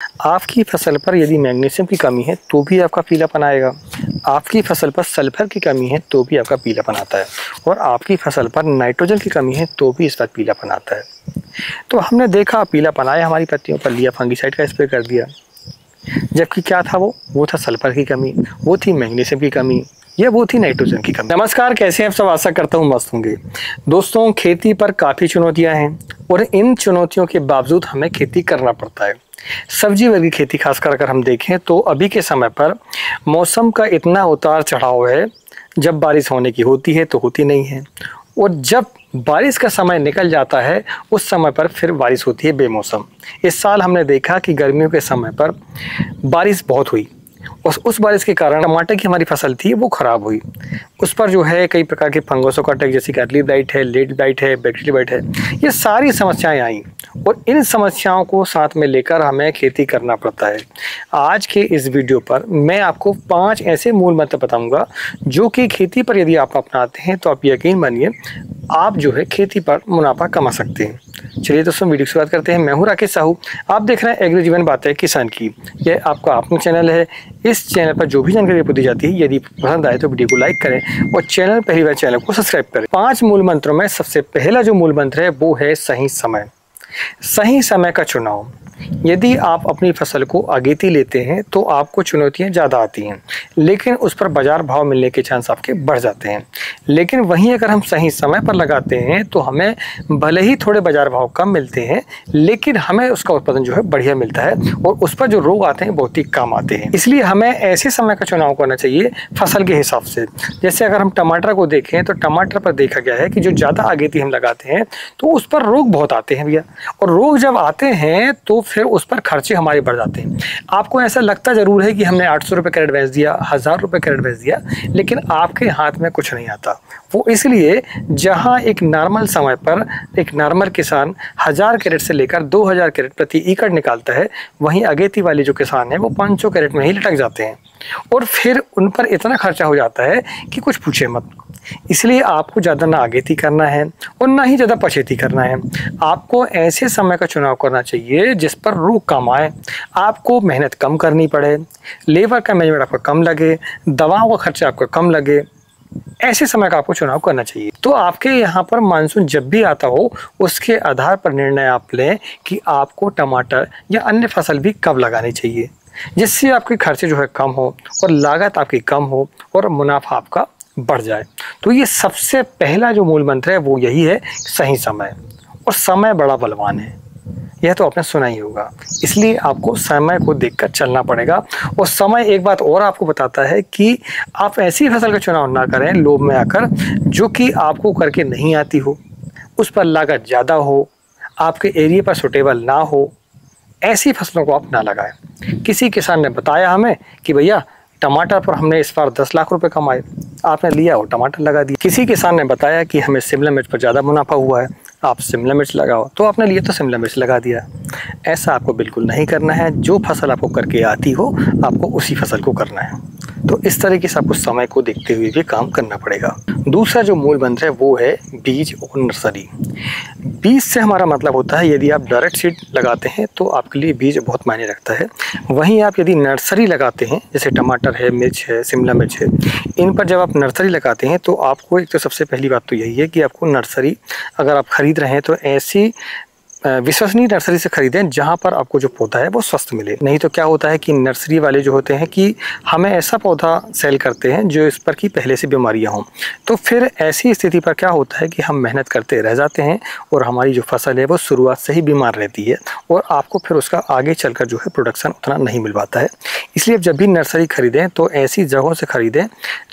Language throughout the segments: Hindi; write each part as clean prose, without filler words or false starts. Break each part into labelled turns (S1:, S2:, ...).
S1: आपकी फसल पर यदि मैग्नीशियम की कमी है तो भी आपका पीलापन आएगा। आपकी फसल पर सल्फर की कमी है तो भी आपका पीलापन आता है। और आपकी फसल पर नाइट्रोजन की कमी है तो भी इस पर पीलापन आता है। तो हमने देखा पीलापन आया हमारी पत्तियों पर, लिया फंगिसाइड का स्प्रे कर दिया, जबकि क्या था वो था सल्फर की कमी, वो थी मैग्नीशियम की कमी, या वो थी नाइट्रोजन की कमी। नमस्कार, कैसे हैं आप सब? आशा करता हूँ मस्त होंगे। दोस्तों, खेती पर काफ़ी चुनौतियां हैं और इन चुनौतियों के बावजूद हमें खेती करना पड़ता है। सब्जी वर्गी खेती खासकर अगर हम देखें तो अभी के समय पर मौसम का इतना उतार चढ़ाव है, जब बारिश होने की होती है तो होती नहीं है, और जब बारिश का समय निकल जाता है उस समय पर फिर बारिश होती है बेमौसम। इस साल हमने देखा कि गर्मियों के समय पर बारिश बहुत हुई और उस बारिश के कारण टमाटर की हमारी फसल थी वो ख़राब हुई। उस पर जो है कई प्रकार के फंगसों का अटैक, जैसे कि अर्ली ब्लाइट है, लेट ब्लाइट है, बैक्टीरियल ब्लाइट है, ये सारी समस्याएं आई और इन समस्याओं को साथ में लेकर हमें खेती करना पड़ता है। आज के इस वीडियो पर मैं आपको 5 ऐसे मूल मंत्र बताऊंगा जो कि खेती पर यदि आप अपनाते हैं तो आप यकीन मानिए आप जो है खेती पर मुनाफा कमा सकते हैं। चलिए दोस्तों, वीडियो की शुरुआत करते हैं। मैं हूं राकेश साहू, आप देख रहे हैं एग्री जीवन बातें किसान की। यह आपका अपना चैनल है। इस चैनल पर जो भी जानकारी दी जाती है, यदि पसंद आए तो वीडियो को लाइक करें और चैनल पहली बार चैनल को सब्सक्राइब करें। 5 मूल मंत्रों में सबसे पहला जो मूल मंत्र है वो है सही समय। सही समय का चुनाव। यदि आप अपनी फसल को अगेती लेते हैं तो आपको चुनौतियां ज़्यादा आती हैं, लेकिन उस पर बाजार भाव मिलने के चांस आपके बढ़ जाते हैं। लेकिन वहीं अगर हम सही समय पर लगाते हैं तो हमें भले ही थोड़े बाजार भाव कम मिलते हैं, लेकिन हमें उसका उत्पादन जो है बढ़िया मिलता है और उस पर जो रोग आते हैं बहुत ही कम आते हैं। इसलिए हमें ऐसे समय का चुनाव करना चाहिए फसल के हिसाब से। जैसे अगर हम टमाटर को देखें तो टमाटर पर देखा गया है कि जो ज़्यादा अगेती हम लगाते हैं तो उस पर रोग बहुत आते हैं भैया, और रोग जब आते हैं तो फिर उस पर खर्चे हमारे बढ़ जाते हैं। आपको ऐसा लगता जरूर है कि हमने 800 रुपये कैरेट बेच दिया, 1000 रुपये कैरेट बेच दिया, लेकिन आपके हाथ में कुछ नहीं आता। वो इसलिए जहां एक नॉर्मल समय पर एक नॉर्मल किसान 1000 कैरेट से लेकर 2000 कैरेट प्रति एकड़ निकालता है, वहीं अगेती वाले जो किसान है वो 500 कैरेट में ही लटक जाते हैं और फिर उन पर इतना खर्चा हो जाता है कि कुछ पूछे मत। इसलिए आपको ज़्यादा ना आगेती करना है और ना ही ज़्यादा पछेती करना है। आपको ऐसे समय का चुनाव करना चाहिए जिस पर रोग कम आए, आपको मेहनत कम करनी पड़े, लेबर का मैनेजमेंट आपका कम लगे, दवाओं का खर्चा आपका कम लगे। ऐसे समय का आपको चुनाव करना चाहिए। तो आपके यहाँ पर मानसून जब भी आता हो उसके आधार पर निर्णय आप लें कि आपको टमाटर या अन्य फसल भी कब लगानी चाहिए, जिससे आपके खर्चे जो है कम हो और लागत आपकी कम हो और मुनाफा आपका बढ़ जाए। तो ये सबसे पहला जो मूल मंत्र है वो यही है, सही समय। और समय बड़ा बलवान है, यह तो आपने सुना ही होगा। इसलिए आपको समय को देखकर चलना पड़ेगा। और समय एक बात और आपको बताता है कि आप ऐसी फसल का चुनाव ना करें लोभ में आकर जो कि आपको करके नहीं आती हो, उस पर लागत ज़्यादा हो, आपके एरिया पर सुटेबल ना हो, ऐसी फसलों को आप ना लगाएं। किसी किसान ने बताया हमें कि भैया टमाटर पर हमने इस बार 10 लाख रुपए कमाए, आपने लिया और टमाटर लगा दिया। किसी किसान ने बताया कि हमें शिमला मिर्च पर ज़्यादा मुनाफा हुआ है, आप शिमला मिर्च लगाओ, तो आपने लिया तो शिमला मिर्च लगा दिया। ऐसा आपको बिल्कुल नहीं करना है। जो फसल आपको करके आती हो आपको उसी फसल को करना है। तो इस तरीके से आपको समय को देखते हुए भी काम करना पड़ेगा। दूसरा जो मूल मंत्र है वो है बीज और नर्सरी। बीज से हमारा मतलब होता है यदि आप डायरेक्ट सीड लगाते हैं तो आपके लिए बीज बहुत मायने रखता है। वहीं आप यदि नर्सरी लगाते हैं, जैसे टमाटर है, मिर्च है, शिमला मिर्च है, इन पर जब आप नर्सरी लगाते हैं तो आपको एक तो सबसे पहली बात तो यही है कि आपको नर्सरी अगर आप खरीद रहे हैं तो ऐसी विश्वसनीय नर्सरी से खरीदें जहां पर आपको जो पौधा है वो स्वस्थ मिले। नहीं तो क्या होता है कि नर्सरी वाले जो होते हैं कि हमें ऐसा पौधा सेल करते हैं जो इस पर की पहले से बीमारियां हों, तो फिर ऐसी स्थिति पर क्या होता है कि हम मेहनत करते रह जाते हैं और हमारी जो फसल है वो शुरुआत से ही बीमार रहती है और आपको फिर उसका आगे चलकर जो है प्रोडक्शन उतना नहीं मिल पाता है। इसलिए जब भी नर्सरी खरीदें तो ऐसी जगहों से खरीदें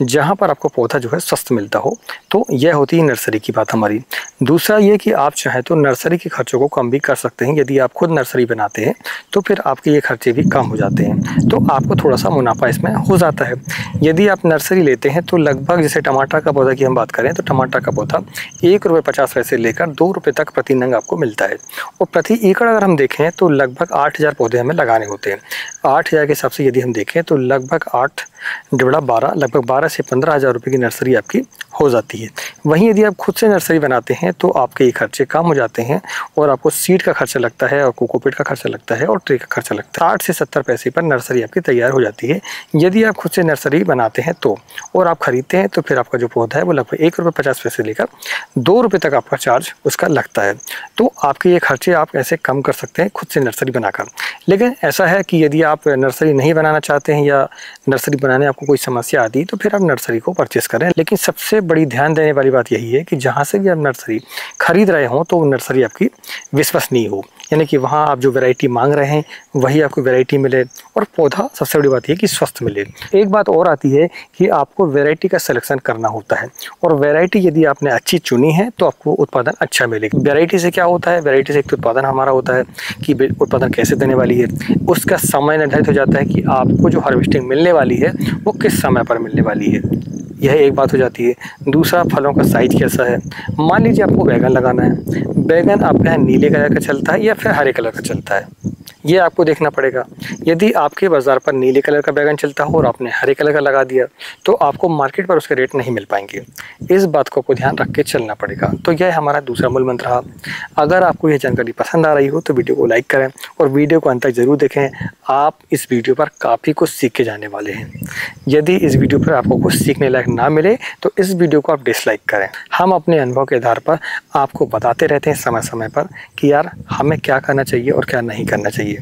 S1: जहाँ पर आपको पौधा जो है स्वस्थ मिलता हो। तो यह होती है नर्सरी की बात हमारी। दूसरा ये कि आप चाहें तो नर्सरी के खर्चों को कम भी कर सकते हैं। यदि आप खुद नर्सरी बनाते हैं तो फिर आपके ये खर्चे भी कम हो जाते हैं, तो आपको थोड़ा सा मुनाफा इसमें हो जाता है। यदि आप नर्सरी लेते हैं तो लगभग, जैसे टमाटर का पौधा की हम बात करें तो टमाटर का पौधा 1 रुपये 50 पैसे से लेकर 2 रुपये तक प्रति नंग आपको मिलता है। और प्रति एकड़ अगर हम देखें तो लगभग 8000 पौधे हमें लगाने होते हैं। 8000 के हिसाब से यदि हम देखें तो लगभग 8 × 12 लगभग 12 से 15 हज़ार रुपये की नर्सरी आपकी हो जाती है। वहीं यदि आप खुद से नर्सरी बनाते हैं तो आपके ये खर्चे कम हो जाते हैं और आपको सीड का खर्चा लगता है और कोकोपीट का खर्चा लगता है और ट्रे का खर्चा लगता है। 60 से 70 पैसे पर नर्सरी आपकी तैयार हो जाती है यदि आप खुद से नर्सरी बनाते हैं तो। और आप खरीदते हैं तो फिर आपका जो पौधा है वो लगभग ₹1.50 से लेकर ₹2 तक आपका चार्ज उसका लगता है। तो आपके ये खर्चे आप ऐसे कम कर सकते हैं खुद से नर्सरी बनाकर। लेकिन ऐसा है कि यदि आप नर्सरी नहीं बनाना चाहते हैं या नर्सरी बनाने आपको कोई समस्या आती है तो फिर आप नर्सरी को परचेस करें। लेकिन सबसे बड़ी ध्यान देने वाली बात यही है कि जहाँ से भी आप नर्सरी खरीद रहे हों तो नर्सरी आपकी विश्वसनीय हो, यानी कि वहाँ आप जो वैरायटी मांग रहे हैं वही आपको वैरायटी मिले और पौधा सबसे बड़ी बात यह कि स्वस्थ मिले। एक बात और आती है कि आपको वैरायटी का सिलेक्शन करना होता है और वैरायटी यदि आपने अच्छी चुनी है तो आपको उत्पादन अच्छा मिलेगा। वैरायटी से क्या होता है, वैरायटी से एक तो उत्पादन हमारा होता है कि उत्पादन कैसे देने वाली है, उसका समय निर्धारित हो जाता है कि आपको जो हार्वेस्टिंग मिलने वाली है वो किस समय पर मिलने वाली है, यह एक बात हो जाती है। दूसरा, फलों का साइज कैसा है। मान लीजिए आपको बैगन लगाना है, बैगन आपके यहाँ नीले कलर का चलता है या फिर हरे कलर का चलता है, ये आपको देखना पड़ेगा। यदि आपके बाज़ार पर नीले कलर का बैगन चलता हो और आपने हरे कलर का लगा दिया तो आपको मार्केट पर उसके रेट नहीं मिल पाएंगे। इस बात को ध्यान रख के चलना पड़ेगा। तो यह हमारा दूसरा मूल मंत्र रहा। अगर आपको यह जानकारी पसंद आ रही हो तो वीडियो को लाइक करें और वीडियो को अंत तक ज़रूर देखें। आप इस वीडियो पर काफ़ी कुछ सीख के जाने वाले हैं। यदि इस वीडियो पर आपको कुछ सीखने लायक ना मिले तो इस वीडियो को आप डिसलाइक करें। हम अपने अनुभव के आधार पर आपको बताते रहते हैं समय समय पर कि यार हमें क्या करना चाहिए और क्या नहीं करना चाहिए।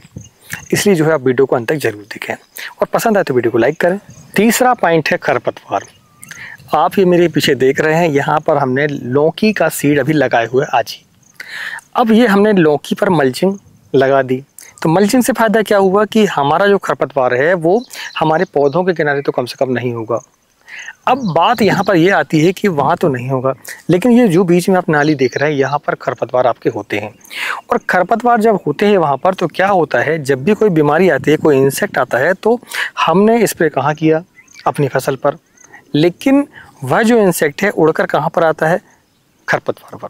S1: इसलिए जो है आप वीडियो को अंत तक जरूर देखें और पसंद आए तो वीडियो को लाइक करें। तीसरा पॉइंट है खरपतवार। आप ये मेरे पीछे देख रहे हैं, यहाँ पर हमने लौकी का सीड अभी लगाए हुए आज ही। अब ये हमने लौकी पर मल्चिंग लगा दी तो मल्चिंग से फ़ायदा क्या हुआ कि हमारा जो खरपतवार है वो हमारे पौधों के किनारे तो कम से कम नहीं होगा। अब बात यहाँ पर यह आती है कि वहाँ तो नहीं होगा, लेकिन ये जो बीच में आप नाली देख रहे हैं यहाँ पर खरपतवार आपके होते हैं। और खरपतवार जब होते हैं वहाँ पर तो क्या होता है, जब भी कोई बीमारी आती है, कोई इंसेक्ट आता है तो हमने स्प्रे कहाँ किया, अपनी फसल पर, लेकिन वह जो इंसेक्ट है उड़कर कहाँ पर आता है, खरपतवार पर,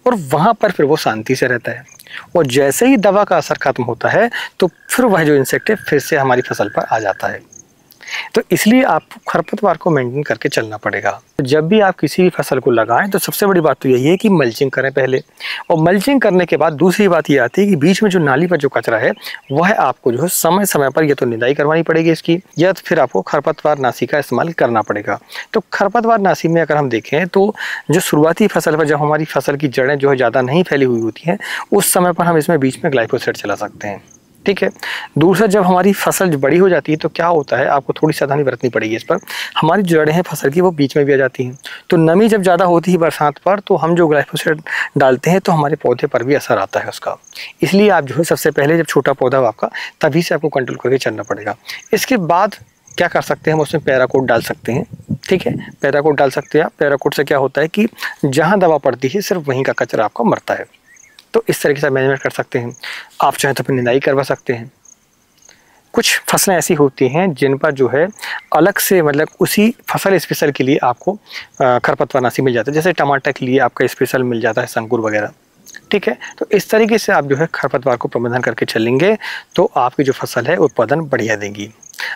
S1: और वहाँ पर फिर वो शांति से रहता है। और जैसे ही दवा का असर खत्म होता है तो फिर वह जो इंसेक्ट है फिर से हमारी फसल पर आ जाता है। तो इसलिए आपको खरपतवार को मेंटेन करके चलना पड़ेगा। तो जब भी आप किसी भी फसल को लगाएं तो सबसे बड़ी बात तो यही है कि मल्चिंग करें पहले, और मल्चिंग करने के बाद दूसरी बात ये आती है कि बीच में जो नाली पर जो कचरा है वह आपको जो है समय समय पर या तो निदाई करवानी पड़ेगी इसकी, या तो फिर आपको खरपतवार नाशी का इस्तेमाल करना पड़ेगा। तो खरपतवार नाशी में अगर हम देखें तो जो शुरुआती फसल पर जब हमारी फसल की जड़ें जो है ज़्यादा नहीं फैली हुई होती हैं उस समय पर हम इसमें बीच में ग्लाइफोसेट चला सकते हैं, ठीक है। दूसरा, जब हमारी फसल बड़ी हो जाती है तो क्या होता है, आपको थोड़ी सावधानी बरतनी पड़ेगी इस पर। हमारी जड़ें हैं फसल की वो बीच में भी आ जाती हैं, तो नमी जब ज़्यादा होती है बरसात पर तो हम जो ग्लाइफोसेट डालते हैं तो हमारे पौधे पर भी असर आता है उसका। इसलिए आप जो है सबसे पहले जब छोटा पौधा हो आपका तभी से आपको कंट्रोल करके चलना पड़ेगा। इसके बाद क्या कर सकते हैं, हम उसमें पैराकोट डाल सकते हैं, ठीक है। पैराकोट डाल सकते हैं आप। पैराकोट से क्या होता है कि जहाँ दवा पड़ती है सिर्फ वहीं का कचरा आपका मरता है। तो इस तरीके से मैनेजमेंट कर सकते हैं। आप चाहें तो फिर निदाई करवा सकते हैं। कुछ फसलें ऐसी होती हैं जिन पर जो है अलग से मतलब उसी फसल स्पेशल के लिए आपको खरपतवारनाशी मिल जाता है। जैसे टमाटर के लिए आपका स्पेशल मिल जाता है संकुर वगैरह, ठीक है। तो इस तरीके से आप जो है खरपतवार को प्रबंधन करके चलेंगे तो आपकी जो फसल है उत्पादन बढ़िया देगी।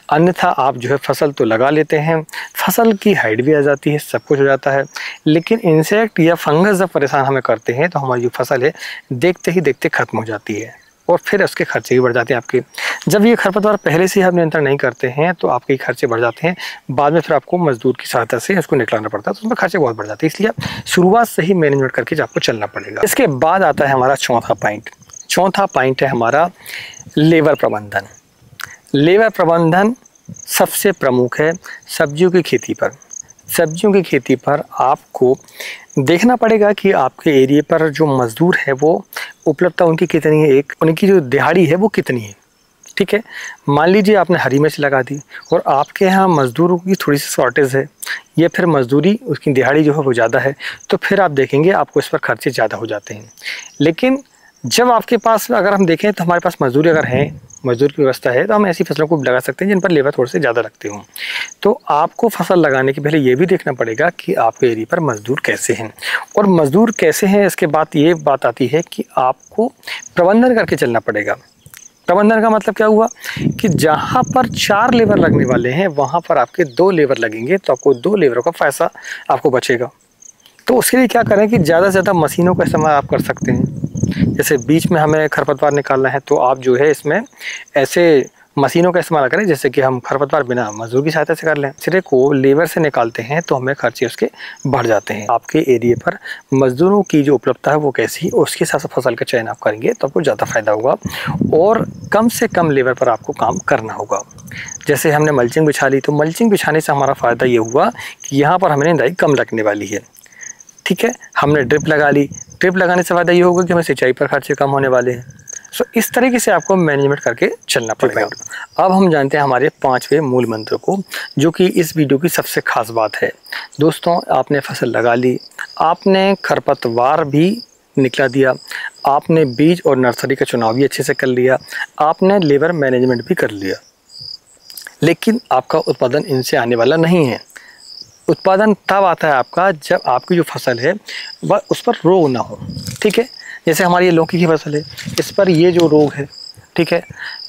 S1: अन्यथा आप जो है फसल तो लगा लेते हैं, फसल की हाइट भी आ जाती है, सब कुछ हो जाता है, लेकिन इंसेक्ट या फंगस जब परेशान हमें करते हैं तो हमारी जो फसल है देखते ही देखते खत्म हो जाती है और फिर उसके खर्चे भी बढ़ जाते हैं आपके। जब ये खरपतवार पहले से आप नियंत्रण नहीं करते हैं तो आपके खर्चे बढ़ जाते हैं। बाद में फिर आपको मजदूर की सहायता से उसको निकलाना पड़ता है, तो उसमें खर्चे बहुत बढ़ जाते हैं। इसलिए आप शुरुआत से ही मैनेजमेंट करके आपको चलना पड़ेगा। इसके बाद आता है हमारा चौथा पॉइंट। चौथा पॉइंट है हमारा लेबर प्रबंधन। लेबर प्रबंधन सबसे प्रमुख है सब्जियों की खेती पर। सब्जियों की खेती पर आपको देखना पड़ेगा कि आपके एरिया पर जो मज़दूर है वो उपलब्धता उनकी कितनी है, उनकी जो दिहाड़ी है वो कितनी है, ठीक है। मान लीजिए आपने हरी मिर्च लगा दी और आपके यहाँ मज़दूरों की थोड़ी सी शॉर्टेज है या फिर मज़दूरी उसकी दिहाड़ी जो है वो ज़्यादा है, तो फिर आप देखेंगे आपको इस पर खर्चे ज़्यादा हो जाते हैं। लेकिन जब आपके पास अगर हम देखें तो हमारे पास मजदूरी अगर है, मजदूर की व्यवस्था है, तो हम ऐसी फसलों को लगा सकते हैं जिन पर लेबर थोड़े से ज़्यादा लगते हों। तो आपको फसल लगाने के पहले ये भी देखना पड़ेगा कि आपके एरिया पर मजदूर कैसे हैं, और मजदूर कैसे हैं इसके बाद ये बात आती है कि आपको प्रबंधन करके चलना पड़ेगा। प्रबंधन का मतलब क्या हुआ कि जहाँ पर 4 लेबर लगने वाले हैं वहाँ पर आपके 2 लेबर लगेंगे, तो आपको 2 लेबरों का पैसा आपको बचेगा। तो उसके लिए क्या करें कि ज़्यादा से ज़्यादा मशीनों का इस्तेमाल आप कर सकते हैं। जैसे बीच में हमें खरपतवार निकालना है तो आप जो है इसमें ऐसे मशीनों का इस्तेमाल करें जैसे कि हम खरपतवार बिना मजदूर की सहायता से कर लें। सिरे को लेबर से निकालते हैं तो हमें खर्चे उसके बढ़ जाते हैं। आपके एरिया पर मजदूरों की जो उपलब्धता है वो कैसी, उसके हिसाब से फसल का चयन आप करेंगे तो आपको ज़्यादा फायदा होगा और कम से कम लेबर पर आपको काम करना होगा। जैसे हमने मल्चिंग बिछा ली तो मल्चिंग बिछाने से हमारा फ़ायदा ये हुआ कि यहाँ पर हमें निंदाई कम लगने वाली है। ठीक है, हमने ड्रिप लगा ली, ड्रिप लगाने से फ़ायदा ये होगा कि हमें सिंचाई पर खर्चे कम होने वाले हैं। सो इस तरीके से आपको मैनेजमेंट करके चलना पड़ेगा। अब हम जानते हैं हमारे 5वें मूल मंत्र को, जो कि इस वीडियो की सबसे खास बात है। दोस्तों, आपने फसल लगा ली, आपने खरपतवार भी निकला दिया, आपने बीज और नर्सरी का चुनाव भी अच्छे से कर लिया, आपने लेबर मैनेजमेंट भी कर लिया, लेकिन आपका उत्पादन इनसे आने वाला नहीं है। उत्पादन तब आता है आपका जब आपकी जो फसल है वह उस पर रोग ना हो। ठीक है, जैसे हमारी ये लौकी की फसल है, इस पर ये जो रोग है, ठीक है,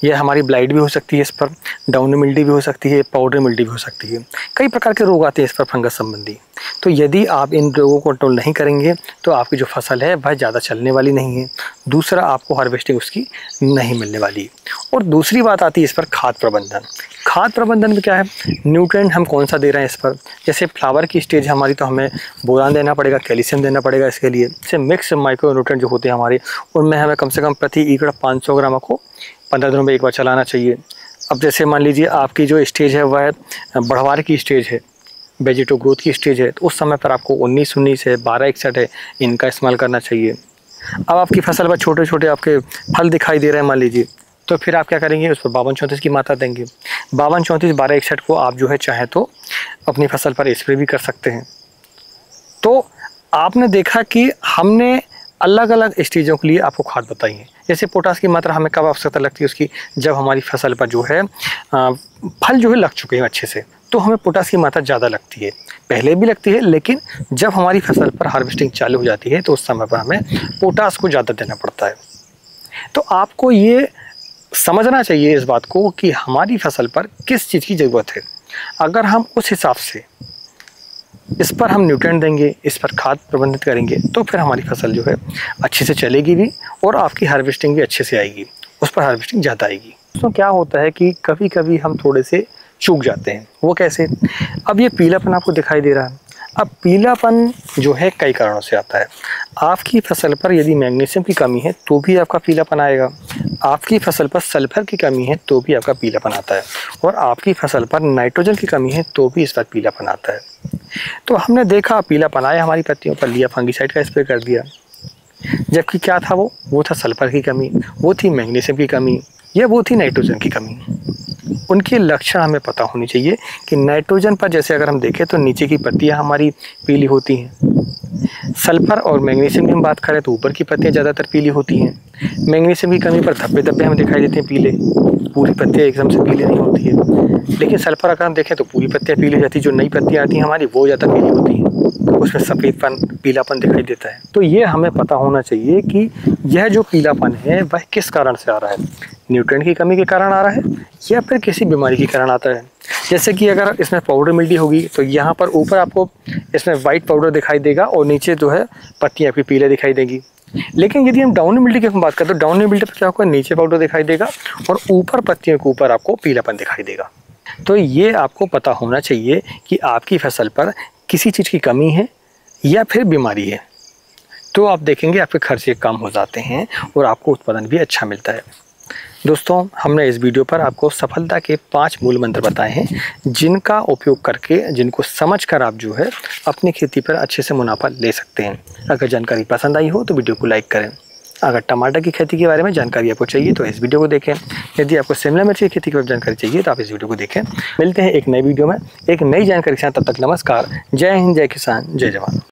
S1: ये हमारी ब्लाइट भी हो सकती है, इस पर डाउनी मिल्डी भी हो सकती है, पाउडर मिल्डी भी हो सकती है, कई प्रकार के रोग आते हैं इस पर फंगस संबंधी। तो यदि आप इन रोगों को कंट्रोल नहीं करेंगे तो आपकी जो फसल है वह ज़्यादा चलने वाली नहीं है। दूसरा, आपको हार्वेस्टिंग उसकी नहीं मिलने वाली। और दूसरी बात आती है इस पर खाद प्रबंधन। खाद प्रबंधन में क्या है, न्यूट्रिएंट हम कौन सा दे रहे हैं इस पर। जैसे फ्लावर की स्टेज हमारी तो हमें बोरान देना पड़ेगा, कैल्शियम देना पड़ेगा इसके लिए। जैसे मिक्स माइक्रो न्यूट्रिएंट जो होते हैं हमारे, उनमें हमें कम से कम प्रति एकड़ 500 ग्राम को 15 दिनों में एक बार चलाना चाहिए। अब जैसे मान लीजिए आपकी जो स्टेज है वह बढ़वार की स्टेज है, वेजिटो ग्रोथ की स्टेज है, तो उस समय पर आपको 19-19 है, 12-61 है, इनका इस्तेमाल करना चाहिए। अब आपकी फसल पर छोटे छोटे आपके फल दिखाई दे रहे हैं मान लीजिए, तो फिर आप क्या करेंगे, उस पर 52-34 की मात्रा देंगे। 52-34 12-61 को आप जो है चाहे तो अपनी फसल पर स्प्रे भी कर सकते हैं। तो आपने देखा कि हमने अलग अलग स्टेजों के लिए आपको खाद बताई है। जैसे पोटास की मात्रा हमें कब आवश्यकता लगती है उसकी, जब हमारी फसल पर जो है फल जो है लग चुके हैं अच्छे से, तो हमें पोटास की मात्रा ज़्यादा लगती है। पहले भी लगती है, लेकिन जब हमारी फसल पर हार्वेस्टिंग चालू हो जाती है तो उस समय पर हमें पोटास को ज़्यादा देना पड़ता है। तो आपको ये समझना चाहिए इस बात को कि हमारी फसल पर किस चीज़ की ज़रूरत है। अगर हम उस हिसाब से इस पर हम न्यूट्रिएंट देंगे, इस पर खाद प्रबंधित करेंगे, तो फिर हमारी फसल जो है अच्छे से चलेगी भी और आपकी हार्वेस्टिंग भी अच्छे से आएगी, उस पर हार्वेस्टिंग ज़्यादा आएगी। तो क्या होता है कि कभी कभी हम थोड़े से चूक जाते हैं। वो कैसे? अब ये पीलापन आपको दिखाई दे रहा है। अब पीलापन जो है कई कारणों से आता है। आपकी फसल पर यदि मैग्नीशियम की कमी है तो भी आपका पीलापन आएगा। आपकी फसल पर सल्फर की कमी है तो भी आपका पीलापन आता है। और आपकी फसल पर नाइट्रोजन की कमी है तो भी इस पर पीलापन आता है। तो हमने देखा पीलापन आया हमारी पत्तियों पर, लिया फंगीसाइड का स्प्रे कर दिया, जबकि क्या था वो था सल्फर की कमी, वो थी मैग्नीशियम की कमी, या वो थी नाइट्रोजन की कमी। उनके लक्षण हमें पता होनी चाहिए कि नाइट्रोजन पर जैसे अगर हम देखें तो नीचे की पत्तियां हमारी पीली होती हैं। सल्फर और मैग्नीशियम की हम बात करें तो ऊपर की पत्तियां ज़्यादातर पीली होती हैं। मैग्नीशियम की कमी पर धब्बे धब्बे हमें दिखाई देते हैं पीले, पूरी पत्तियां एकदम से पीली नहीं होती है। लेकिन सल्फर अगर हम देखें तो पूरी पत्तियां पीली हो जाती है, जो नई पत्तियां आती हैं हमारी वो ज़्यादा पीली होती हैं, उसमें सफ़ेदपन पीलापन दिखाई देता है। तो ये हमें पता होना चाहिए कि यह जो पीलापन है वह किस कारण से आ रहा है, न्यूट्रिएंट की कमी के कारण आ रहा है या फिर किसी बीमारी के कारण आता है। जैसे कि अगर इसमें पाउडर मिल्डी होगी तो यहाँ पर ऊपर आपको इसमें वाइट पाउडर दिखाई देगा और नीचे जो है पत्तियाँ आपकी पीले दिखाई देगी। लेकिन यदि हम डाउनी मिल्डी की बात करें तो डाउनी मिल्डी पर क्या होगा, नीचे पाउडर दिखाई देगा और ऊपर पत्तियों के ऊपर आपको पीलापन दिखाई देगा। तो ये आपको पता होना चाहिए कि आपकी फसल पर किसी चीज़ की कमी है या फिर बीमारी है, तो आप देखेंगे आपके खर्चे कम हो जाते हैं और आपको उत्पादन भी अच्छा मिलता है। दोस्तों, हमने इस वीडियो पर आपको सफलता के 5 मूल मंत्र बताए हैं, जिनका उपयोग करके, जिनको समझकर आप जो है अपनी खेती पर अच्छे से मुनाफा ले सकते हैं। अगर जानकारी पसंद आई हो तो वीडियो को लाइक करें। अगर टमाटर की खेती के बारे में जानकारी आपको चाहिए तो इस वीडियो को देखें। यदि आपको शिमला मिर्च की खेती की जानकारी चाहिए तो आप इस वीडियो को देखें। मिलते हैं एक नई वीडियो में एक नई जानकारी के साथ, तब तक नमस्कार। जय हिंद, जय किसान, जय जवान।